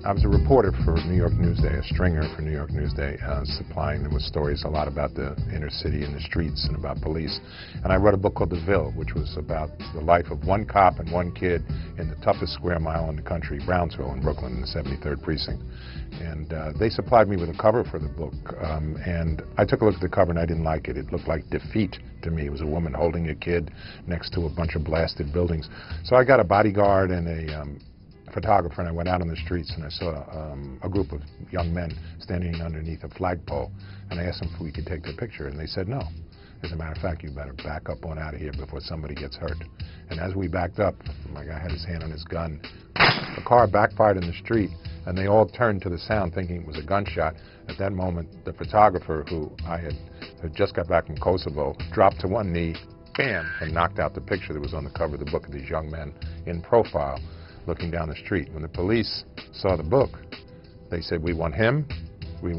I was a reporter for New York Newsday, a stringer for New York Newsday, supplying them with stories a lot about the inner city and the streets and about police. And I wrote a book called The Ville, which was about the life of one cop and one kid in the toughest square mile in the country, Brownsville in Brooklyn, in the 73rd Precinct. And they supplied me with a cover for the book, and I took a look at the cover and I didn't like it. It looked like defeat to me. It was a woman holding a kid next to a bunch of blasted buildings. So I got a bodyguard and a photographer, and I went out on the streets and I saw a group of young men standing underneath a flagpole, and I asked them if we could take their picture, and they said no. As a matter of fact, you better back up on out of here before somebody gets hurt. And as we backed up, my guy had his hand on his gun. The car backfired in the street, and they all turned to the sound thinking it was a gunshot. At that moment, the photographer, who I had just got back from Kosovo, dropped to one knee, bam, and knocked out the picture that was on the cover of the book of these young men in profile looking down the street. When the police saw the book, they said, we want him, and we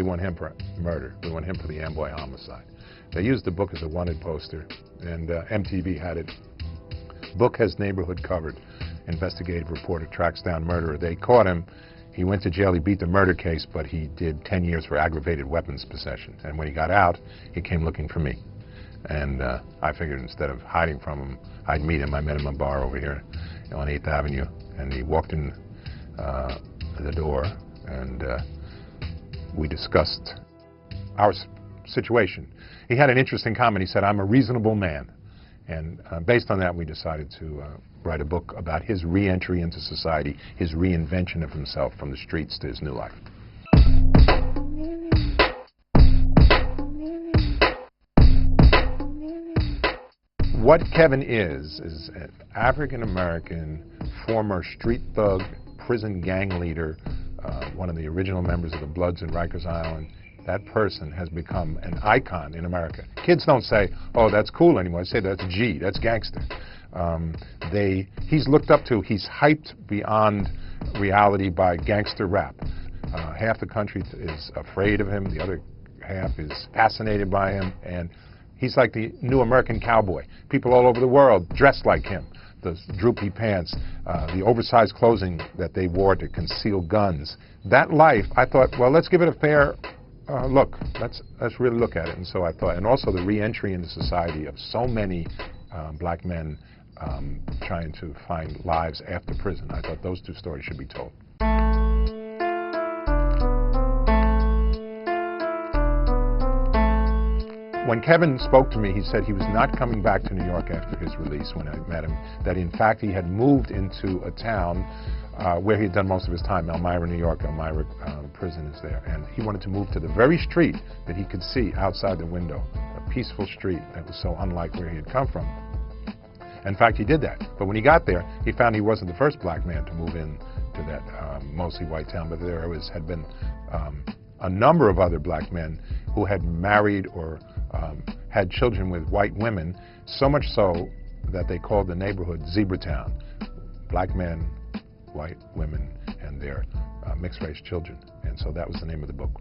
want him for murder. We want him for the Amboy homicide. They used the book as a wanted poster, and MTV had it. Book has neighborhood covered. Investigative reporter tracks down murderer. They caught him. He went to jail. He beat the murder case, but he did 10 years for aggravated weapons possession. And when he got out, he came looking for me. And I figured instead of hiding from him, I'd meet him. I met him in a bar over here on 8th Avenue, and he walked in the door, and we discussed our situation. He had an interesting comment. He said, I'm a reasonable man. And based on that, we decided to write a book about his re-entry into society, his reinvention of himself from the streets to his new life. What Kevin is an African-American former street thug, prison gang leader, one of the original members of the Bloods in Rikers Island. That person has become an icon in America. Kids don't say, oh, that's cool anymore. They say, that's G, that's gangster. He's looked up to, he's hyped beyond reality by gangster rap. Half the country is afraid of him, the other half is fascinated by him, and he's like the new American cowboy. People all over the world dress like him. The droopy pants, the oversized clothing that they wore to conceal guns. That life, I thought, well, let's give it a fair look. Let's really look at it. And so I thought, and also the re-entry into society of so many black men trying to find lives after prison. I thought those two stories should be told. When Kevin spoke to me, he said he was not coming back to New York after his release when I met him, that in fact he had moved into a town where he had done most of his time, Elmira, New York. Elmira prison is there. And he wanted to move to the very street that he could see outside the window, a peaceful street that was so unlike where he had come from. In fact, he did that. But when he got there, he found he wasn't the first black man to move in to that mostly white town, but there had been a number of other black men who had married or had children with white women, so much so that they called the neighborhood Zebra Town. Black men, white women, and their mixed-race children. And so that was the name of the book.